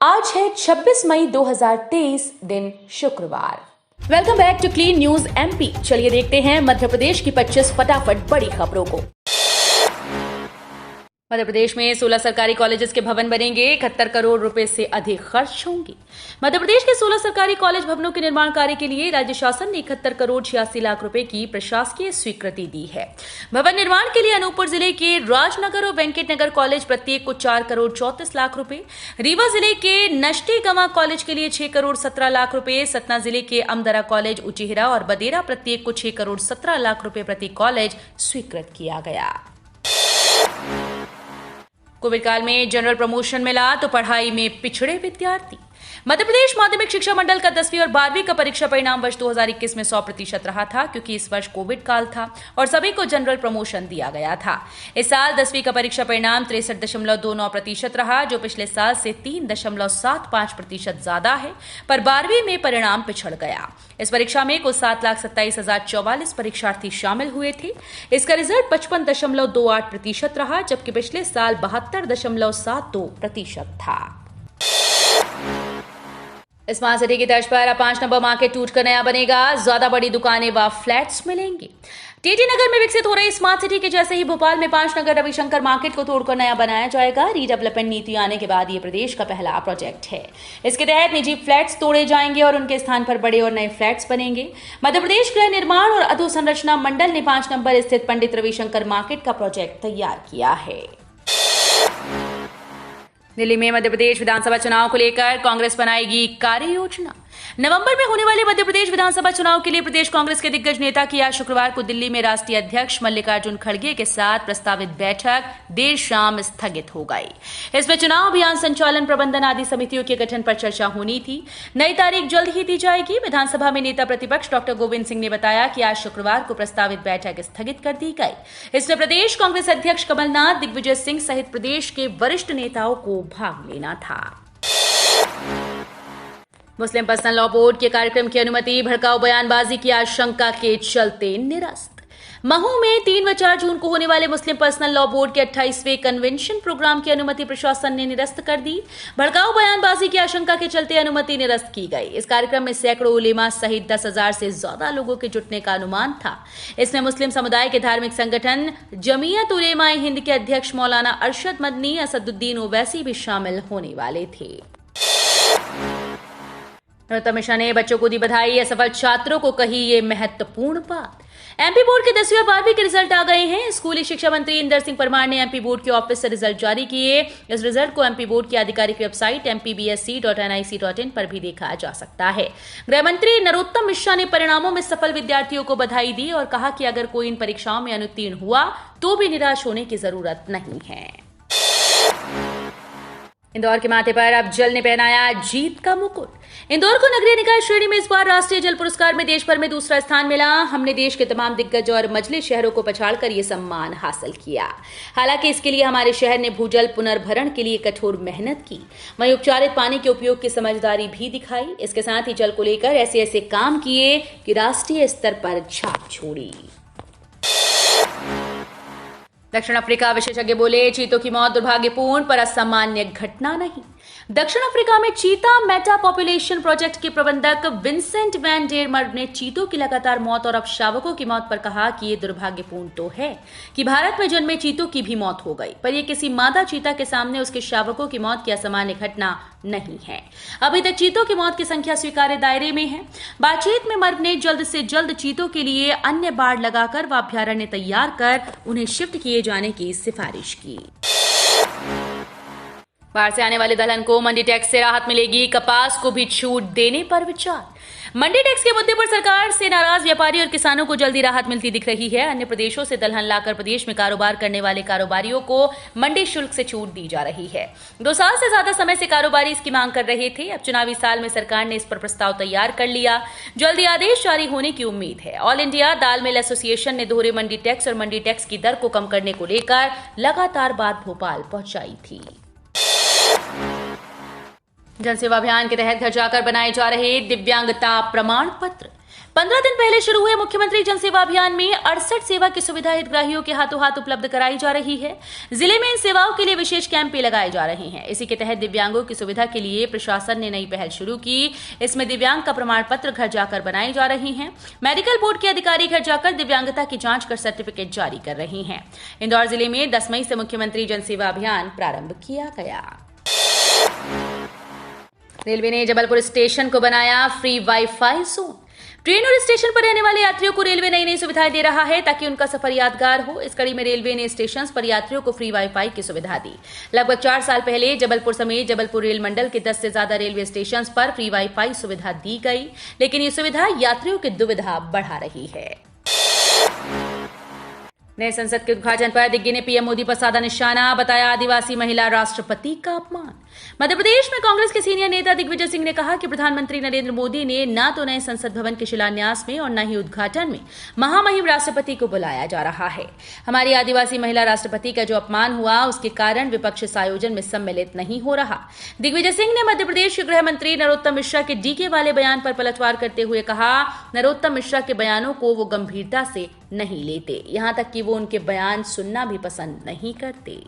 आज है 26 मई 2023 दिन शुक्रवार। Welcome back to clean news MP. चलिए देखते हैं मध्य प्रदेश की 25 फटाफट बड़ी खबरों को। मध्य प्रदेश में 16 सरकारी कॉलेजेस के भवन बनेंगे, 71 करोड़ रुपए से अधिक खर्च होंगे। मध्य प्रदेश के 16 सरकारी कॉलेज भवनों के निर्माण कार्य के लिए राज्य शासन ने 71 करोड़ 86 लाख रुपए की प्रशासकीय स्वीकृति दी है। भवन निर्माण के लिए अनूपपुर जिले के राजनगर और वेंकट नगर कॉलेज प्रत्येक को 4 करोड़ 34 लाख रुपए, रीवा जिले के नष्टीगवा कॉलेज के लिए 6 करोड़ 17 लाख रुपए, सतना जिले के अमदरा कॉलेज, उचिहरा और बदेरा प्रत्येक को 6 करोड़ 17 लाख रुपए प्रति कॉलेज स्वीकृत किया गया। कोविड काल में जनरल प्रमोशन मिला तो पढ़ाई में पिछड़े विद्यार्थी। मध्य प्रदेश माध्यमिक शिक्षा मंडल का 10वीं और 12वीं का परीक्षा परिणाम वर्ष 2021 में 100% रहा था, क्योंकि इस वर्ष कोविड काल था और सभी को जनरल प्रमोशन दिया गया था। इस साल 10वीं का परीक्षा परिणाम 63.29% रहा, जो पिछले साल से 3.75% ज्यादा है, पर 12वीं में परिणाम पिछड़ गया। इस परीक्षा में कुल 7,27,044 परीक्षार्थी शामिल हुए थे। इसका रिजल्ट 55.28% रहा, जबकि पिछले साल 72.72% था। स्मार्ट सिटी की तर्ज पर अब 5 नंबर मार्केट टूटकर नया बनेगा, ज्यादा बड़ी दुकानें व फ्लैट्स मिलेंगे। टीटी नगर में विकसित हो रही स्मार्ट सिटी के जैसे ही भोपाल में 5 नगर रविशंकर मार्केट को तोड़कर नया बनाया जाएगा। रीडेवलपमेंट नीति आने के बाद ये प्रदेश का पहला प्रोजेक्ट है। इसके तहत निजी फ्लैट्स तोड़े जाएंगे और उनके स्थान पर बड़े और नए फ्लैट्स बनेंगे। मध्य प्रदेश गृह निर्माण और अधोसंरचना मंडल ने 5 नंबर स्थित पंडित रविशंकर मार्केट का प्रोजेक्ट तैयार किया है। दिल्ली में मध्य प्रदेश विधानसभा चुनाव को लेकर कांग्रेस बनाएगी कार्य योजना। नवंबर में होने वाले मध्य प्रदेश विधानसभा चुनाव के लिए प्रदेश कांग्रेस के दिग्गज नेता की आज शुक्रवार को दिल्ली में राष्ट्रीय अध्यक्ष मल्लिकार्जुन खड़गे के साथ प्रस्तावित बैठक देर शाम स्थगित हो गई। इसमें चुनाव अभियान संचालन, प्रबंधन आदि समितियों के गठन पर चर्चा होनी थी। नई तारीख जल्द ही दी जाएगी। विधानसभा में नेता प्रतिपक्ष डॉक्टर गोविंद सिंह ने बताया कि आज शुक्रवार को प्रस्तावित बैठक स्थगित कर दी गई। इसमें प्रदेश कांग्रेस अध्यक्ष कमलनाथ, दिग्विजय सिंह सहित प्रदेश के वरिष्ठ नेताओं को भाग लेना था। मुस्लिम पर्सनल लॉ बोर्ड के कार्यक्रम की अनुमति भड़काऊ बयानबाजी की आशंका के चलते निरस्त। महू में 3 व 4 जून को होने वाले मुस्लिम पर्सनल लॉ बोर्ड के 28वें कन्वेंशन प्रोग्राम की अनुमति प्रशासन ने निरस्त कर दी। भड़काऊ बयानबाजी की आशंका के चलते अनुमति निरस्त की गई। इस कार्यक्रम में सैकड़ों उलेमा सहित 10,000 से ज्यादा लोगों के जुटने का अनुमान था। इसमें मुस्लिम समुदाय के धार्मिक संगठन जमीयत उलेमाए हिंद के अध्यक्ष मौलाना अरशद मदनी, असदुद्दीन ओवैसी भी शामिल होने वाले थे। नरोत्तम मिश्रा ने बच्चों को दी बधाई, असफल छात्रों को कही ये महत्वपूर्ण बात। एमपी बोर्ड के 10वीं और 12वीं के रिजल्ट आ गए हैं। स्कूली शिक्षा मंत्री इंदर सिंह परमार ने एमपी बोर्ड के ऑफिस से रिजल्ट जारी किए। इस रिजल्ट को एमपी बोर्ड की आधिकारिक वेबसाइट mpbsc.nic.in पर भी देखा जा सकता है। गृह मंत्री नरोत्तम मिश्रा ने परिणामों में सफल विद्यार्थियों को बधाई दी और कहा कि अगर कोई इन परीक्षाओं में अनुत्तीर्ण हुआ तो भी निराश होने की जरूरत नहीं है। इंदौर के माथे पर अब जल ने पहनाया जीत का मुकुट। इंदौर को नगरीय निकाय श्रेणी में इस बार राष्ट्रीय जल पुरस्कार में देश भर में दूसरा स्थान मिला। हमने देश के तमाम दिग्गज और मझले शहरों को पछाड़कर ये सम्मान हासिल किया। हालांकि इसके लिए हमारे शहर ने भूजल पुनर्भरण के लिए कठोर मेहनत की, वहीं उपचारित पानी के उपयोग की समझदारी भी दिखाई। इसके साथ ही जल को लेकर ऐसे ऐसे काम किए कि राष्ट्रीय स्तर पर छाप छोड़ी। दक्षिण अफ्रीका विशेषज्ञ बोले, चीतों की मौत दुर्भाग्यपूर्ण पर असामान्य घटना नहीं। दक्षिण अफ्रीका में चीता मेटा पॉपुलेशन प्रोजेक्ट के प्रबंधक विंसेंट वैन डेर मर्ग ने चीतों की लगातार मौत और अब शावकों की मौत पर कहा कि ये दुर्भाग्यपूर्ण तो है कि भारत में जन्मे चीतों की भी मौत हो गई, पर यह किसी मादा चीता के सामने उसके शावकों की मौत की असामान्य घटना नहीं है। अभी तक चीतों की मौत की संख्या स्वीकार्य दायरे में है। बातचीत में मर्ग ने जल्द से जल्द चीतों के लिए अन्य बाड़ लगाकर व अभ्यारण्य तैयार कर उन्हें शिफ्ट किए जाने की सिफारिश की। बाहर से आने वाले दलहन को मंडी टैक्स से राहत मिलेगी, कपास को भी छूट देने पर विचार। मंडी टैक्स के मुद्दे पर सरकार से नाराज व्यापारी और किसानों को जल्दी राहत मिलती दिख रही है। अन्य प्रदेशों से दलहन लाकर प्रदेश में कारोबार करने वाले कारोबारियों को मंडी शुल्क से छूट दी जा रही है। 2 साल से ज्यादा समय से कारोबारी इसकी मांग कर रहे थे। अब चुनावी साल में सरकार ने इस पर प्रस्ताव तैयार कर लिया। जल्दी आदेश जारी होने की उम्मीद है। ऑल इंडिया दाल मिल एसोसिएशन ने दोहरे मंडी टैक्स और मंडी टैक्स की दर को कम करने को लेकर लगातार बात भोपाल पहुंचाई थी। जन सेवा अभियान के तहत घर जाकर बनाए जा रहे दिव्यांगता प्रमाण पत्र। 15 दिन पहले शुरू हुए मुख्यमंत्री जन सेवा अभियान में 68 सेवा की सुविधा हितग्राहियों के हाथों हाथ उपलब्ध कराई जा रही है। जिले में इन सेवाओं के लिए विशेष कैंप भी लगाए जा रहे हैं। इसी के तहत दिव्यांगों की सुविधा के लिए प्रशासन ने नई पहल शुरू की। इसमें दिव्यांग का प्रमाण पत्र घर जाकर बनाई जा रही है। मेडिकल बोर्ड के अधिकारी घर जाकर दिव्यांगता की जांच कर सर्टिफिकेट जारी कर रहे हैं। इंदौर जिले में 10 मई से मुख्यमंत्री जन सेवा अभियान प्रारंभ किया गया। रेलवे ने जबलपुर स्टेशन को बनाया फ्री वाईफाई जोन। ट्रेन और स्टेशन पर रहने वाले यात्रियों को रेलवे नई नई सुविधाएं दे रहा है ताकि उनका सफर यादगार हो। इस कड़ी में रेलवे ने स्टेशन पर यात्रियों को फ्री वाईफाई की सुविधा दी। लगभग 4 साल पहले जबलपुर समेत जबलपुर रेल मंडल के 10 से ज्यादा रेलवे स्टेशन पर फ्री वाईफाई सुविधा दी गई, लेकिन ये सुविधा यात्रियों की दुविधा बढ़ा रही है। नए संसद के उद्घाटन पर दिग्गी ने पीएम मोदी पर साधा निशाना, बताया आदिवासी महिला राष्ट्रपति का अपमान। मध्य प्रदेश में कांग्रेस के सीनियर नेता दिग्विजय सिंह ने कहा कि प्रधानमंत्री नरेंद्र मोदी ने न तो नए संसद भवन के शिलान्यास में और न ही उद्घाटन में महामहिम राष्ट्रपति को बुलाया जा रहा है। हमारी आदिवासी महिला राष्ट्रपति का जो अपमान हुआ उसके कारण विपक्ष इस आयोजन में सम्मिलित नहीं हो रहा। दिग्विजय सिंह ने मध्य प्रदेश के गृह मंत्री नरोत्तम मिश्रा के डीके वाले बयान पर पलटवार करते हुए कहा, नरोत्तम मिश्रा के बयानों को वो गंभीरता से नहीं लेते, यहां तक कि वो उनके बयान सुनना भी पसंद नहीं करते।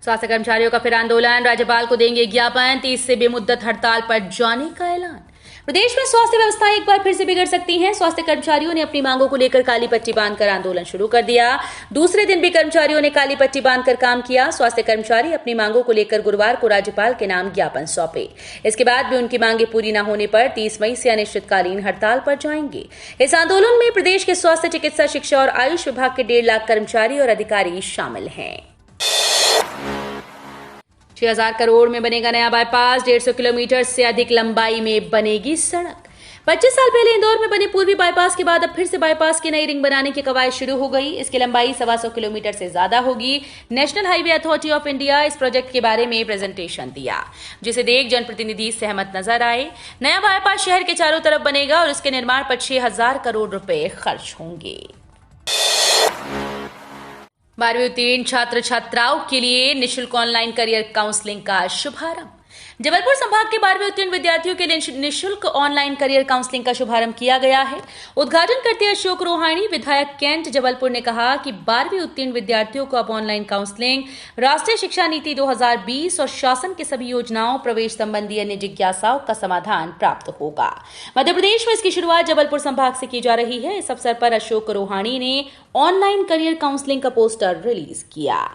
स्वास्थ्य कर्मचारियों का फिर आंदोलन, राज्यपाल को देंगे ज्ञापन, 30 से बेमुद्दत हड़ताल पर जाने का ऐलान। प्रदेश में स्वास्थ्य व्यवस्था एक बार फिर से बिगड़ सकती है। स्वास्थ्य कर्मचारियों ने अपनी मांगों को लेकर काली पट्टी बांधकर आंदोलन शुरू कर दिया। दूसरे दिन भी कर्मचारियों ने काली पट्टी बांधकर काम किया। स्वास्थ्य कर्मचारी अपनी मांगों को लेकर गुरुवार को राज्यपाल के नाम ज्ञापन सौंपे। इसके बाद भी उनकी मांगे पूरी न होने पर 30 मई से अनिश्चितकालीन हड़ताल पर जाएंगे। इस आंदोलन में प्रदेश के स्वास्थ्य, चिकित्सा, शिक्षा और आयुष विभाग के 1.5 लाख कर्मचारी और अधिकारी शामिल हैं। 6000 करोड़ में बनेगा नया बाईपास, 150 किलोमीटर से अधिक लंबाई में बनेगी सड़क। 25 साल पहले इंदौर में बने पूर्वी बाईपास के बाद अब फिर से बाईपास की नई रिंग बनाने की कवायद शुरू हो गई। इसकी लंबाई 125 किलोमीटर से ज्यादा होगी। National highway authority of India इस प्रोजेक्ट के बारे में प्रेजेंटेशन दिया, जिसे देख जनप्रतिनिधि सहमत नजर आए। नया बाईपास शहर के चारों तरफ बनेगा और इसके निर्माण पर 6000 करोड़ रुपए खर्च होंगे। 12वीं उत्तीर्ण छात्र छात्राओं के लिए निःशुल्क ऑनलाइन करियर काउंसलिंग का शुभारंभ। जबलपुर संभाग के 12वीं उत्तीर्ण विद्यार्थियों के लिए निःशुल्क ऑनलाइन करियर काउंसलिंग का शुभारंभ किया गया है। उद्घाटन करते अशोक रोहाणी, विधायक कैंट जबलपुर, ने कहा कि 12वीं उत्तीर्ण विद्यार्थियों को अब ऑनलाइन काउंसलिंग, राष्ट्रीय शिक्षा नीति 2020 और शासन की सभी योजनाओं, प्रवेश संबंधी अन्य जिज्ञासाओं का समाधान प्राप्त होगा। मध्य प्रदेश में इसकी शुरुआत जबलपुर संभाग से की जा रही है। इस अवसर पर अशोक रोहाणी ने ऑनलाइन करियर काउंसलिंग का पोस्टर रिलीज किया।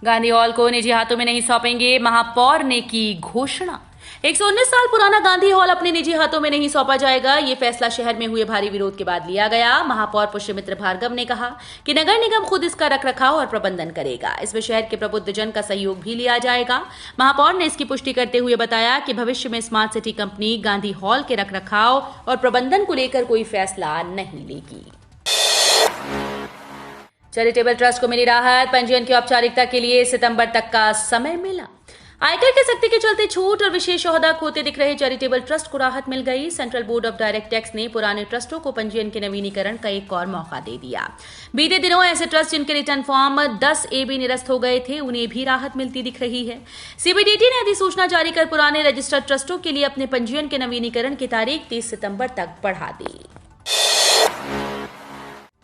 गांधी हॉल को निजी हाथों में नहीं सौंपेंगे, महापौर ने की घोषणा। 119 साल पुराना गांधी हॉल अपने निजी हाथों में नहीं सौंपा जाएगा। ये फैसला शहर में हुए भारी विरोध के बाद लिया गया। महापौर पुष्यमित्र भार्गव ने कहा कि नगर निगम खुद इसका रखरखाव और प्रबंधन करेगा। इसमें शहर के प्रबुद्ध जन का सहयोग भी लिया जाएगा। महापौर ने इसकी पुष्टि करते हुए बताया कि भविष्य में smart city company Gandhi hall के रखरखाव और प्रबंधन को लेकर कोई फैसला नहीं लेगी। चैरिटेबल ट्रस्ट को मिली राहत, पंजीयन की औपचारिकता के लिए सितंबर तक का समय मिला। आयकर की सख्ती के चलते छूट और विशेष ओहदा खोते दिख रहे चैरिटेबल ट्रस्ट को राहत मिल गई। Central board of direct tax ने पुराने ट्रस्टों को पंजीयन के नवीनीकरण का एक और मौका दे दिया। बीते दिनों ऐसे ट्रस्ट जिनके रिटर्न फॉर्म 10A निरस्त हो गए थे, उन्हें भी राहत मिलती दिख रही है। सीबीडीटी ने अधिसूचना जारी कर पुराने रजिस्टर्ड ट्रस्टों के लिए अपने पंजीयन के नवीनीकरण की तारीख 30 सितंबर तक बढ़ा दी।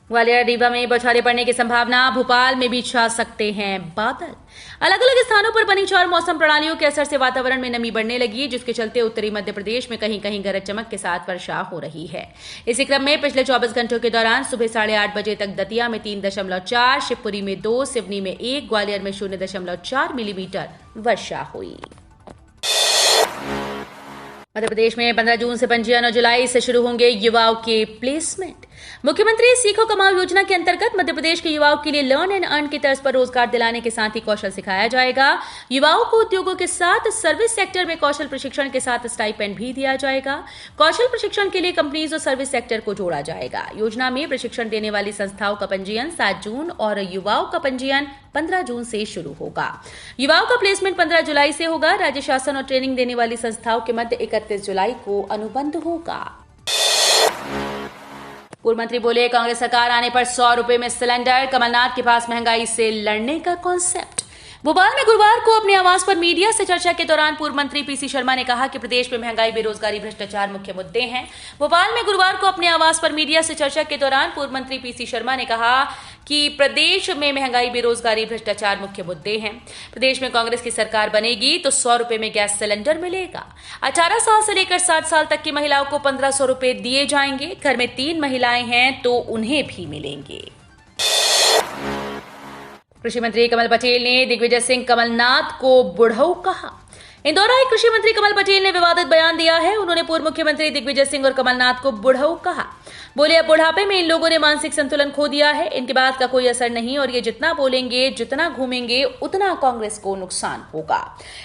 ग्वालियर रीवा में बौछारें पड़ने की संभावना, भोपाल में भी छा सकते हैं बादल। अलग अलग स्थानों पर बनी 4 मौसम प्रणालियों के असर से वातावरण में नमी बढ़ने लगी, जिसके चलते उत्तरी मध्य प्रदेश में कहीं कहीं गरज चमक के साथ वर्षा हो रही है। इसी क्रम में पिछले 24 घंटों के दौरान सुबह 8:30 बजे तक दतिया में 3.4, शिवपुरी में 2, सिवनी में 1, ग्वालियर में 0.4 मिलीमीटर वर्षा हुई। मध्य प्रदेश में 15 जून से पंजीयन और जुलाई से शुरू होंगे युवाओं के प्लेसमेंट। मुख्यमंत्री सीखो कमाओ योजना के अंतर्गत मध्य प्रदेश के युवाओं के लिए लर्न एंड अर्न की तर्ज पर रोजगार दिलाने के साथ ही कौशल सिखाया जाएगा। युवाओं को उद्योगों के साथ सर्विस सेक्टर में कौशल प्रशिक्षण के साथ स्टाइपेंड भी दिया जाएगा। कौशल प्रशिक्षण के लिए कंपनीज और सर्विस सेक्टर को जोड़ा जाएगा। योजना में प्रशिक्षण देने वाली संस्थाओं का पंजीयन 7 जून और युवाओं का पंजीयन 15 जून से शुरू होगा। युवाओं का प्लेसमेंट 15 जुलाई से होगा। राज्य शासन और ट्रेनिंग देने वाली संस्थाओं के मध्य 31 जुलाई को अनुबंध होगा। पूर्व मंत्री बोले, कांग्रेस सरकार आने पर 100 रुपए में सिलेंडर। कमलनाथ के पास महंगाई से लड़ने का कॉन्सेप्ट। भोपाल में गुरुवार को अपने आवास पर मीडिया से चर्चा के दौरान पूर्व मंत्री पीसी शर्मा ने कहा कि प्रदेश में महंगाई, बेरोजगारी, भ्रष्टाचार मुख्य मुद्दे हैं। भोपाल में गुरुवार को अपने आवास पर मीडिया से चर्चा के दौरान पूर्व मंत्री पीसी शर्मा ने कहा कि प्रदेश में महंगाई, बेरोजगारी, भ्रष्टाचार मुख्य मुद्दे हैं। प्रदेश में कांग्रेस की सरकार बनेगी तो 100 रुपए में गैस सिलेंडर मिलेगा। 18 साल से लेकर 60 साल तक की महिलाओं को 1500 रुपए दिए जाएंगे। घर में 3 महिलाएं हैं तो उन्हें भी मिलेंगे। कृषि मंत्री कमल पटेल ने दिग्विजय सिंह कमलनाथ को बुढ़ऊ कहा। इंदौर आए कृषि मंत्री कमल पटेल ने विवादित बयान दिया है। उन्होंने पूर्व मुख्यमंत्री दिग्विजय सिंह और कमलनाथ को बुढ़ऊ कहा। बोले, अब बुढ़ापे में इन लोगों ने मानसिक संतुलन खो दिया है। इनके बात का कोई असर नहीं और ये जितना बोलेंगे, जितना घूमेंगे, उतना कांग्रेस को नुकसान होगा।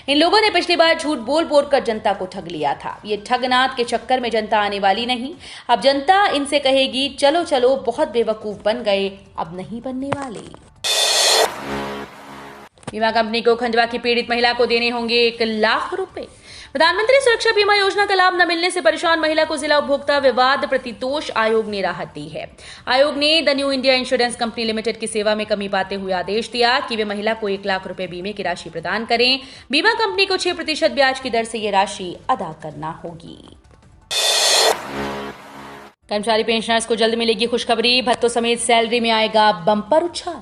इन लोगों ने पिछली बार झूठ बोल बोल कर जनता को ठग लिया था। ये ठगनाथ के चक्कर में जनता आने वाली नहीं। अब जनता इनसे कहेगी, चलो चलो, बहुत बेवकूफ बन गए, अब नहीं बनने वाले। बीमा कंपनी को खंडवा की पीड़ित महिला को देने होंगे 1 लाख रुपए। प्रधानमंत्री सुरक्षा बीमा योजना का लाभ न मिलने से परेशान महिला को जिला उपभोक्ता विवाद प्रतितोष आयोग ने राहत दी है। आयोग ने the new India insurance company limited की सेवा में कमी पाते हुए आदेश दिया कि वे महिला को 1 लाख रुपए बीमे की राशि प्रदान करें। बीमा कंपनी को 6% ब्याज की दर से यह राशि अदा करना होगी। कर्मचारी पेंशनर्स को जल्द मिलेगी खुशखबरी। भत्तों समेत सैलरी में आएगा बम्पर उछाल।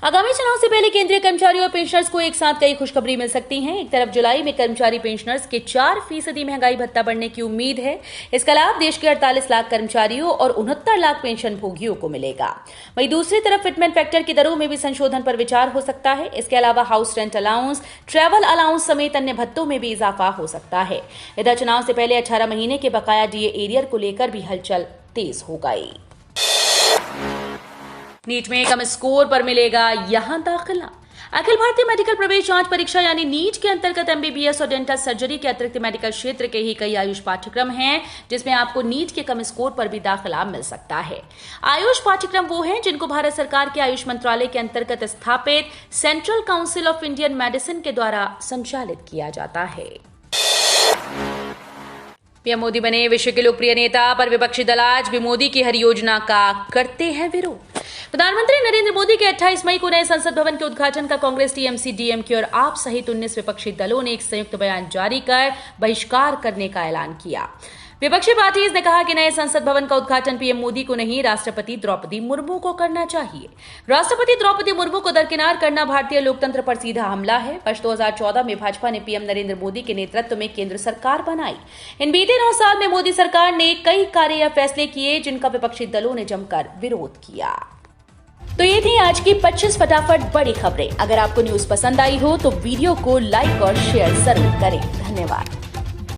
आगामी चुनाव से पहले केंद्रीय कर्मचारियों और पेंशनर्स को एक साथ कई खुशखबरी मिल सकती हैं। एक तरफ जुलाई में कर्मचारी पेंशनर्स के 4% महंगाई भत्ता बढ़ने की उम्मीद है। इसका लाभ देश के 48 लाख कर्मचारियों और 69 लाख पेंशन भोगियों को मिलेगा। वहीं दूसरी तरफ फिटमेंट फैक्टर की दरों में भी संशोधन पर विचार हो सकता है। इसके अलावा house rent allowance, travel allowance समेत अन्य भत्तों में भी इजाफा हो सकता है। इधर चुनाव से पहले 18 महीने के बकाया डीए एरियर को लेकर भी हलचल तेज हो गई। नीट में कम स्कोर पर मिलेगा यहां दाखिला। अखिल भारतीय मेडिकल प्रवेश जांच परीक्षा यानी नीट के अंतर्गत एमबीबीएस और डेंटल सर्जरी के अतिरिक्त मेडिकल क्षेत्र के ही कई आयुष पाठ्यक्रम हैं जिसमें आपको नीट के कम स्कोर पर भी दाखिला मिल सकता है। आयुष पाठ्यक्रम वो हैं जिनको भारत सरकार के आयुष मंत्रालय के अंतर्गत स्थापित central council of Indian medicine के द्वारा संचालित किया जाता है। पीएम मोदी बने विश्व के लोकप्रिय नेता, पर विपक्षी दल आज भी मोदी की हर योजना का करते हैं विरोध। प्रधानमंत्री नरेंद्र मोदी के 28 मई को नए संसद भवन के उद्घाटन का कांग्रेस, टीएमसी, डीएमके और आप सहित 19 विपक्षी दलों ने एक संयुक्त बयान जारी कर बहिष्कार करने का ऐलान किया। विपक्षी पार्टीज ने कहा कि नए संसद भवन का उद्घाटन पीएम मोदी को नहीं, राष्ट्रपति द्रौपदी मुर्मू को करना चाहिए। राष्ट्रपति द्रौपदी मुर्मू को दरकिनार करना भारतीय लोकतंत्र पर सीधा हमला है। वर्ष 2014 में भाजपा ने पीएम नरेंद्र मोदी के नेतृत्व में केंद्र सरकार बनाई। इन बीते 9 साल में मोदी सरकार ने कई कार्य या फैसले किए जिनका विपक्षी दलों ने जमकर विरोध किया। तो ये थी आज की 25 फटाफट बड़ी खबरें। अगर आपको न्यूज पसंद आई हो तो वीडियो को लाइक और शेयर जरूर करें। धन्यवाद।